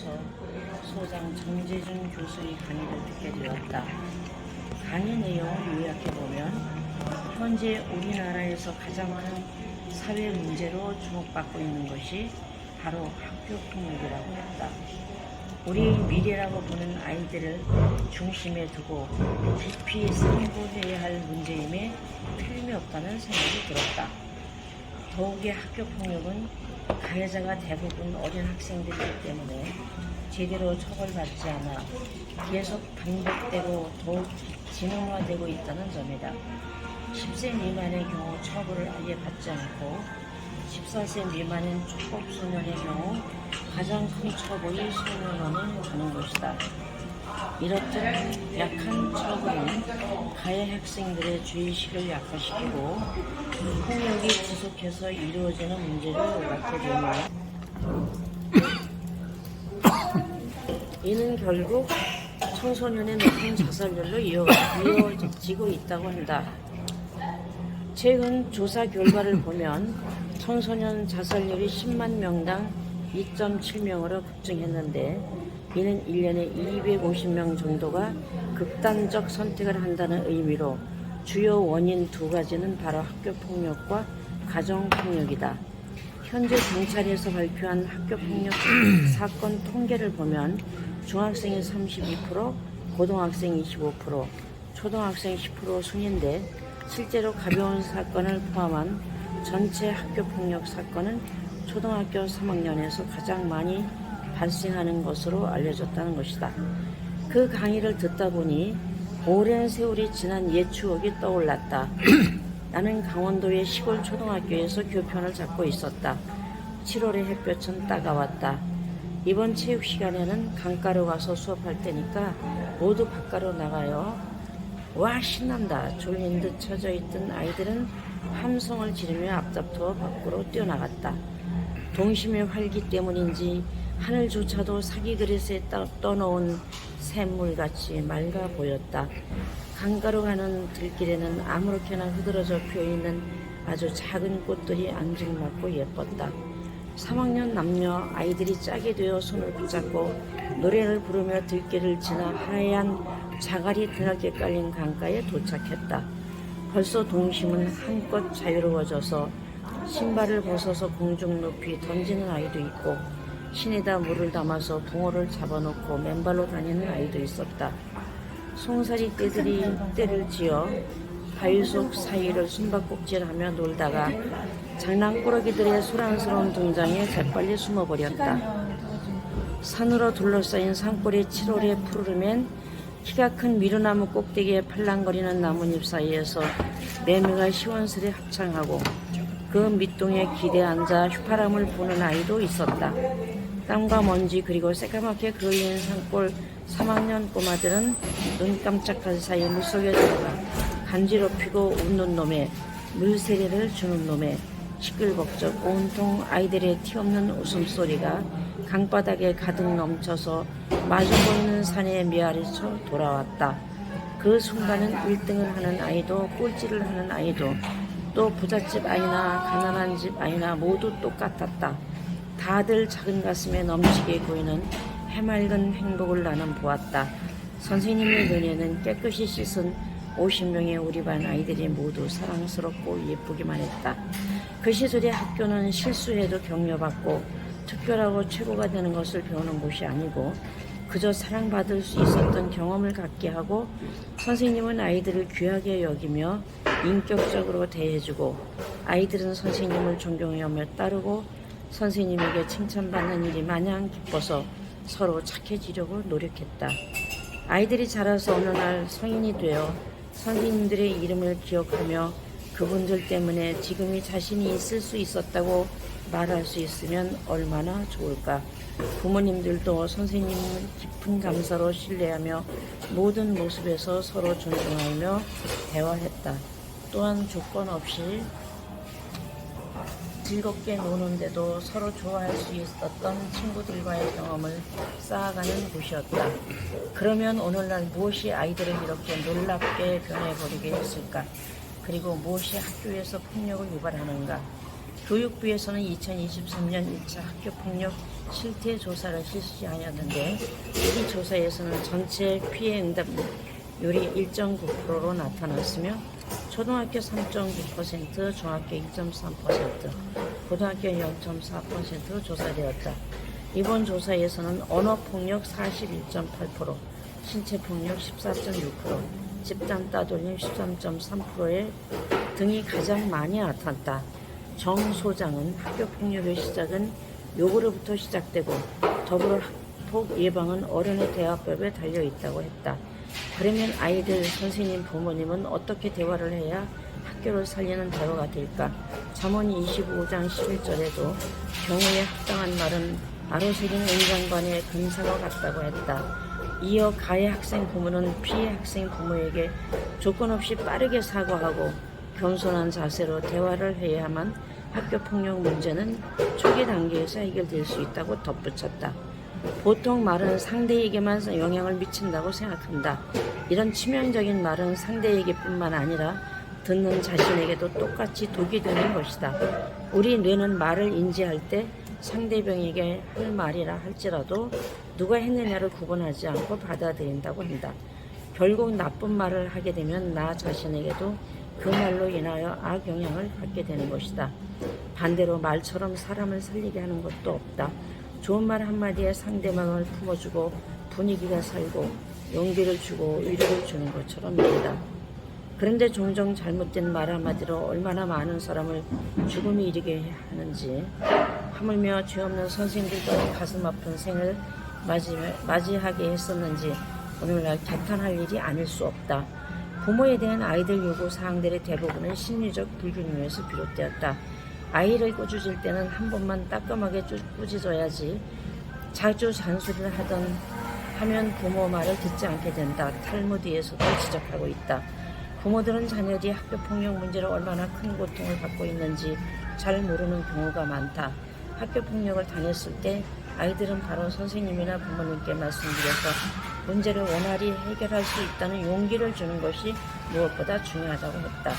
교과서 소장 정재준 교수의 강의를 듣게 되었다. 강의 내용을 요약해보면 현재 우리나라에서 가장 큰 사회 문제로 주목받고 있는 것이 바로 학교폭력이라고 했다. 우리의 미래라고 보는 아이들을 중심에 두고 깊이 생각해야 할 문제임에 틀림이 없다는 생각이 들었다. 더욱이 학교폭력은 가해자가 대부분 어린 학생들이기 때문에 제대로 처벌받지 않아 계속 반복되고 더욱 진흥화되고 있다는 점이다. 10세 미만의 경우 처벌을 아예 받지 않고 14세 미만인 초급소년의 경우 가장 큰 처벌이 소년원을 가는 것이다. 이렇듯 약한 처벌은 가해 학생들의 죄의식을 약화시키고 폭력이 지속해서 이루어지는 문제를 낳게 되며 이는 결국 청소년의 높은 자살률로 이어지고 있다고 한다. 최근 조사 결과를 보면 청소년 자살률이 10만 명당 2.7명으로 급증했는데 이는 1년에 250명 정도가 극단적 선택을 한다는 의미로 주요 원인 두 가지는 바로 학교폭력과 가정폭력이다. 현재 경찰에서 발표한 학교폭력 사건 통계를 보면 중학생이 32%, 고등학생 25%, 초등학생 10% 순인데 실제로 가벼운 사건을 포함한 전체 학교폭력 사건은 초등학교 3학년에서 가장 많이 발생하는 것으로 알려졌다는 것이다. 그 강의를 듣다 보니 오랜 세월이 지난 옛 추억이 떠올랐다. 나는 강원도의 시골 초등학교에서 교편을 잡고 있었다. 7월의 햇볕은 따가웠다. 이번 체육 시간에는 강가로 가서 수업할 때니까 모두 바깥으로 나가요. 와, 신난다. 졸린 듯 처져있던 아이들은 함성을 지르며 앞다투어 밖으로 뛰어나갔다. 동심의 활기 때문인지 하늘조차도 사기 그릇에 떠놓은 샘물같이 맑아 보였다. 강가로 가는 들길에는 아무렇게나 흐드러져 피어있는 아주 작은 꽃들이 앙증맞고 예뻤다. 3학년 남녀 아이들이 짝이 되어 손을 붙잡고 노래를 부르며 들길을 지나 하얀 자갈이 드넓게 깔린 강가에 도착했다. 벌써 동심은 한껏 자유로워져서 신발을 벗어서 공중 높이 던지는 아이도 있고 신에다 물을 담아서 붕어를 잡아놓고 맨발로 다니는 아이도 있었다. 송사리 떼들이 떼를 지어 바위 속 사이를 숨바꼭질하며 놀다가 장난꾸러기들의 소란스러운 등장에 재빨리 숨어버렸다. 산으로 둘러싸인 산골의 7월의 푸르름엔 키가 큰 미루나무 꼭대기에 팔랑거리는 나뭇잎 사이에서 매미가 시원스레 합창하고 그 밑동에 기대 앉아 휘파람을 부는 아이도 있었다. 땀과 먼지 그리고 새까맣게 그을린 산골 3학년 꼬마들은 눈 깜짝할 사이 물속에 들어가 간지럽히고 웃는 놈에 물세례를 주는 놈에 시끌벅적 온통 아이들의 티없는 웃음소리가 강바닥에 가득 넘쳐서 마주 보이는 산에 메아리쳐 돌아왔다. 그 순간은 1등을 하는 아이도 꼴찌를 하는 아이도 또 부잣집 아이나 가난한 집 아이나 모두 똑같았다. 다들 작은 가슴에 넘치게 보이는 해맑은 행복을 나는 보았다. 선생님의 눈에는 깨끗이 씻은 50명의 우리 반 아이들이 모두 사랑스럽고 예쁘기만 했다. 그 시절의 학교는 실수해도 격려받고 특별하고 최고가 되는 것을 배우는 곳이 아니고 그저 사랑받을 수 있었던 경험을 갖게 하고 선생님은 아이들을 귀하게 여기며 인격적으로 대해주고 아이들은 선생님을 존경하며 따르고 선생님에게 칭찬받는 일이 마냥 기뻐서 서로 착해지려고 노력했다. 아이들이 자라서 어느 날 성인이 되어 선생님들의 이름을 기억하며 그분들 때문에 지금이 자신이 있을 수 있었다고 말할 수 있으면 얼마나 좋을까. 부모님들도 선생님을 깊은 감사로 신뢰하며 모든 모습에서 서로 존중하며 대화했다. 또한 조건 없이 즐겁게 노는데도 서로 좋아할 수 있었던 친구들과의 경험을 쌓아가는 곳이었다. 그러면 오늘날 무엇이 아이들을 이렇게 놀랍게 변해버리게 했을까? 그리고 무엇이 학교에서 폭력을 유발하는가? 교육부에서는 2023년 1차 학교폭력 실태 조사를 실시하였는데 이 조사에서는 전체 피해 응답률이 1.9%로 나타났으며 초등학교 3.9%, 중학교 2.3%, 고등학교 0.4%로 조사되었다. 이번 조사에서는 언어폭력 41.8%, 신체폭력 14.6%, 집단 따돌림 13.3% 등이 가장 많이 나타났다. 정 소장은 학교폭력의 시작은 욕으로부터 시작되고 더불어 학폭 예방은 어른의 대화법에 달려있다고 했다. 그러면 아이들, 선생님, 부모님은 어떻게 대화를 해야 학교를 살리는 대화가 될까? 잠언 25장 11절에도 경우에 합당한 말은 아로새긴 은장관의 근사와 같다고 했다. 이어 가해 학생 부모는 피해 학생 부모에게 조건 없이 빠르게 사과하고 겸손한 자세로 대화를 해야만 학교폭력 문제는 초기 단계에서 해결될 수 있다고 덧붙였다. 보통 말은 상대에게만 영향을 미친다고 생각한다. 이런 치명적인 말은 상대에게뿐만 아니라 듣는 자신에게도 똑같이 독이 되는 것이다. 우리 뇌는 말을 인지할 때 상대방에게 할 말이라 할지라도 누가 했느냐를 구분하지 않고 받아들인다고 한다. 결국 나쁜 말을 하게 되면 나 자신에게도 그 말로 인하여 악영향을 받게 되는 것이다. 반대로 말처럼 사람을 살리게 하는 것도 없다. 좋은 말 한마디에 상대방을 품어주고 분위기가 살고 용기를 주고 위로를 주는 것처럼 말이다. 그런데 종종 잘못된 말 한마디로 얼마나 많은 사람을 죽음에 이르게 하는지, 하물며 죄 없는 선생들도 가슴 아픈 생을 맞이하게 했었는지 오늘날 개탄할 일이 아닐 수 없다. 부모에 대한 아이들 요구 사항들의 대부분은 심리적 불균형에서 비롯되었다. 아이를 꾸짖을 때는 한 번만 따끔하게 꾸짖어야지 자주 잔소리를 하면 부모 말을 듣지 않게 된다. 탈무드에서도 지적하고 있다. 부모들은 자녀들이 학교폭력 문제로 얼마나 큰 고통을 받고 있는지 잘 모르는 경우가 많다. 학교폭력을 당했을 때 아이들은 바로 선생님이나 부모님께 말씀드려서 문제를 원활히 해결할 수 있다는 용기를 주는 것이 무엇보다 중요하다고 했다.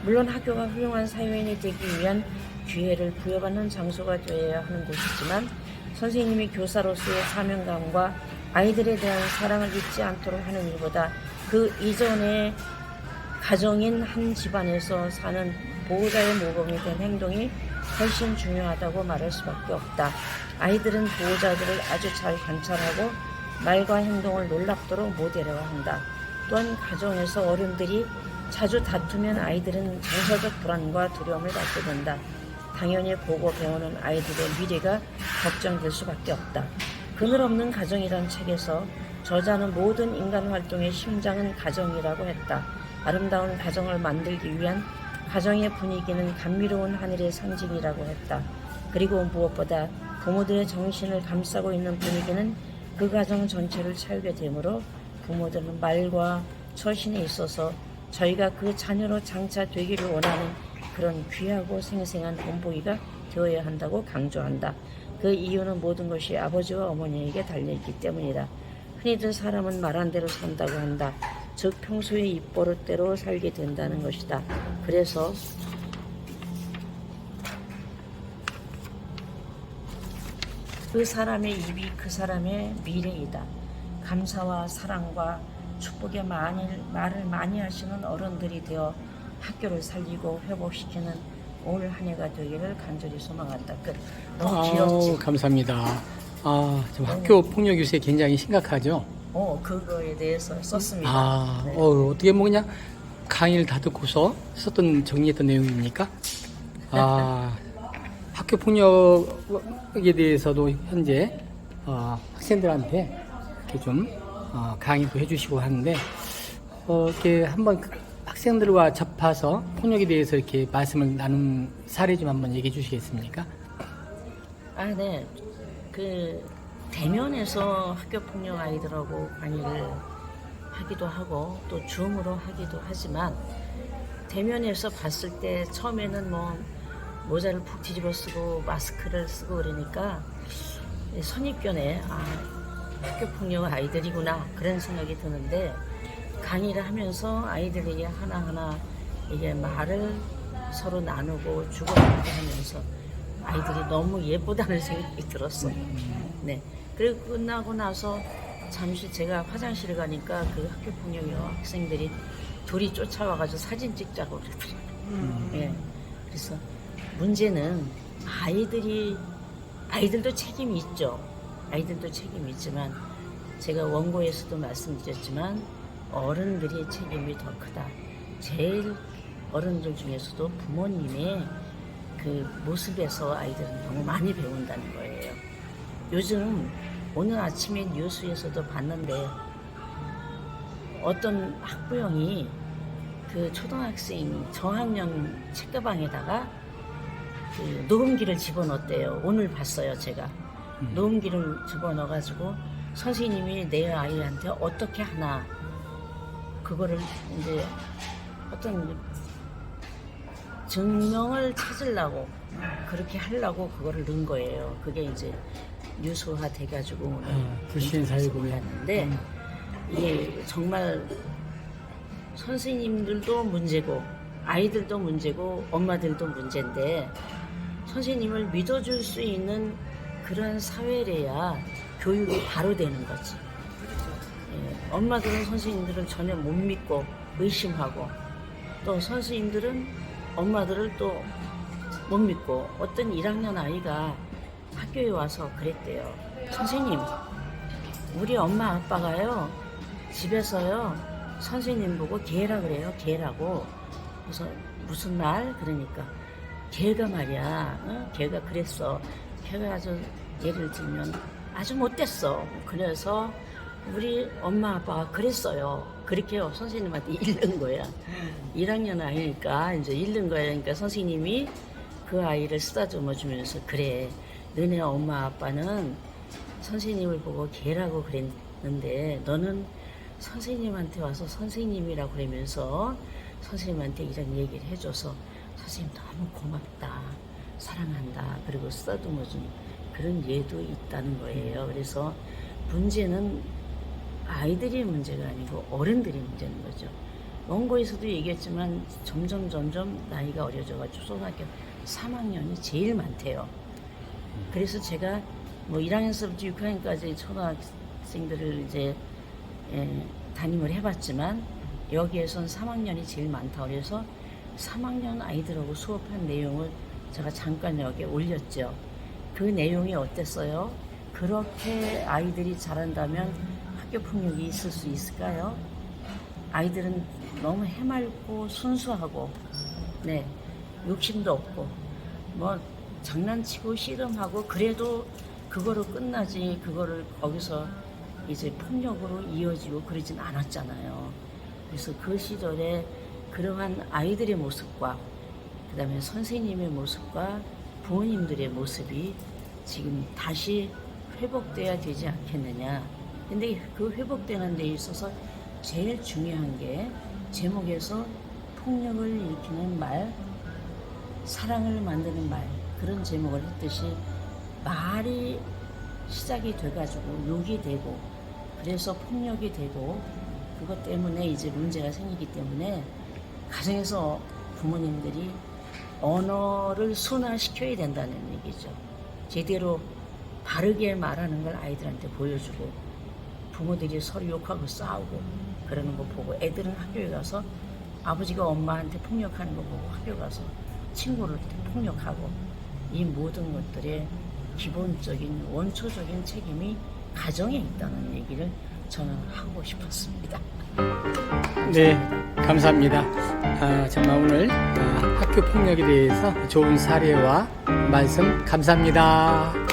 물론 학교가 훌륭한 사회인이 되기 위한 기회를 부여받는 장소가 되어야 하는 곳이지만 선생님이 교사로서의 사명감과 아이들에 대한 사랑을 잊지 않도록 하는 일보다 그 이전에 가정인 한 집안에서 사는 보호자의 모범이 된 행동이 훨씬 중요하다고 말할 수밖에 없다. 아이들은 보호자들을 아주 잘 관찰하고 말과 행동을 놀랍도록 모델화해야 한다. 또한 가정에서 어른들이 자주 다투면 아이들은 정서적 불안과 두려움을 갖게 된다. 당연히 보고 배우는 아이들의 미래가 걱정될 수밖에 없다. 그늘 없는 가정이란 책에서 저자는 모든 인간 활동의 심장은 가정이라고 했다. 아름다운 가정을 만들기 위한 가정의 분위기는 감미로운 하늘의 상징이라고 했다. 그리고 무엇보다 부모들의 정신을 감싸고 있는 분위기는 그 가정 전체를 채우게 되므로 부모들은 말과 처신에 있어서 저희가 그 자녀로 장차 되기를 원하는 그런 귀하고 생생한 본보기가 되어야 한다고 강조한다. 그 이유는 모든 것이 아버지와 어머니에게 달려있기 때문이다. 흔히들 사람은 말한 대로 산다고 한다. 즉 평소의 입버릇대로 살게 된다는 것이다. 그래서 그 사람의 입이 그 사람의 미래이다. 감사와 사랑과 축복의 말을 많이 하시는 어른들이 되어 학교를 살리고 회복시키는 올 한 해가 되기를 간절히 소망한다. 끝. 너무 귀엽지? 감사합니다. 좀 학교 폭력 유세 굉장히 심각하죠? 그거에 대해서 썼습니다. 네. 어떻게 뭐 그냥 강의를 다 듣고서 썼던 정리했던 내용입니까? 학교 폭력에 대해서도 현재 학생들한테 이렇게 좀 강의도 해주시고 하는데 이렇게 한번 학생들과 접해서 폭력에 대해서 이렇게 말씀을 나눈 사례 좀 한번 얘기해 주시겠습니까? 네. 대면에서 학교폭력 아이들하고 강의를 하기도 하고 또 줌으로 하기도 하지만 대면에서 봤을 때 처음에는 모자를 푹 뒤집어 쓰고 마스크를 쓰고 그러니까 선입견에 학교폭력 아이들이구나 그런 생각이 드는데 강의를 하면서 아이들에게 하나하나 이게 말을 서로 나누고 주고받고 하면서 아이들이 너무 예쁘다는 생각이 들었어. 네. 그리고 끝나고 나서 잠시 제가 화장실에 가니까 그 학교 폭력 학생들이 둘이 쫓아와가지고 사진 찍자고 그러더라고요. 예. 그래서 문제는 아이들도 책임이 있죠. 아이들도 책임이 있지만 제가 원고에서도 말씀드렸지만 어른들의 책임이 더 크다. 제일 어른들 중에서도 부모님의 그 모습에서 아이들은 너무 많이 배운다는 거예요. 요즘 오늘 아침에 뉴스에서도 봤는데 어떤 학부형이 그 초등학생 저학년 책가방에다가 그 녹음기를 집어넣었대요. 오늘 봤어요, 제가. 녹음기를 집어넣어가지고 선생님이 내 아이한테 어떻게 하나 그거를 이제 어떤 증명을 찾으려고 그렇게 하려고 그거를 넣은 거예요. 그게 이제 뉴스화 돼가지고 오늘 불신 사회고 했는데 이게 정말 선생님들도 문제고 아이들도 문제고 엄마들도 문제인데 선생님을 믿어줄 수 있는 그런 사회래야 교육이 바로 되는 거지. 예, 엄마들은 선생님들을 전혀 못 믿고 의심하고 또 선생님들은 엄마들을 또 못 믿고 어떤 1학년 아이가 학교에 와서 그랬대요. 선생님, 우리 엄마 아빠가요 집에서요 선생님 보고 개라 그래요. 개라고. 그래서 무슨 말? 그러니까 개가 말이야. 개가 그랬어. 개가 아주 예를 들면 아주 못됐어. 그래서 우리 엄마 아빠가 그랬어요. 그렇게 선생님한테 읽는 거야. 1학년 아이니까 이제 읽는 거야. 그러니까 선생님이 그 아이를 쓰다듬어 주면서 그래. 너네 엄마 아빠는 선생님을 보고 개라고 그랬는데 너는 선생님한테 와서 선생님이라고 그러면서 선생님한테 이런 얘기를 해줘서 선생님 너무 고맙다. 사랑한다. 그리고 쓰다듬어 준 그런 예도 있다는 거예요. 그래서 문제는 아이들이 문제가 아니고 어른들이 문제인 거죠. 원고에서도 얘기했지만 점점 나이가 어려져가지고 초등학교 3학년이 제일 많대요. 그래서 제가 뭐 1학년서부터 6학년까지 초등학생들을 이제 담임을 해봤지만 여기에선 3학년이 제일 많다. 그래서 3학년 아이들하고 수업한 내용을 제가 잠깐 여기에 올렸죠. 그 내용이 어땠어요? 그렇게 아이들이 잘한다면 학교 폭력이 있을 수 있을까요? 아이들은 너무 해맑고 순수하고 네 욕심도 없고 뭐 장난치고 씨름하고 그래도 그거로 끝나지 그거를 거기서 이제 폭력으로 이어지고 그러진 않았잖아요. 그래서 그 시절에 그러한 아이들의 모습과 그 다음에 선생님의 모습과 부모님들의 모습이 지금 다시 회복돼야 되지 않겠느냐. 근데 그 회복되는 데 있어서 제일 중요한 게 제목에서 폭력을 일으키는 말, 사랑을 만드는 말 그런 제목을 했듯이 말이 시작이 돼가지고 욕이 되고 그래서 폭력이 되고 그것 때문에 이제 문제가 생기기 때문에 가정에서 부모님들이 언어를 순화시켜야 된다는 얘기죠. 제대로 바르게 말하는 걸 아이들한테 보여주고 부모들이 서로 욕하고 싸우고 그러는 거 보고 애들은 학교에 가서 아버지가 엄마한테 폭력하는 거 보고 학교 가서 친구를 폭력하고 이 모든 것들의 기본적인 원초적인 책임이 가정에 있다는 얘기를 저는 하고 싶었습니다. 네, 감사합니다. 정말 오늘 학교 폭력에 대해서 좋은 사례와 말씀 감사합니다.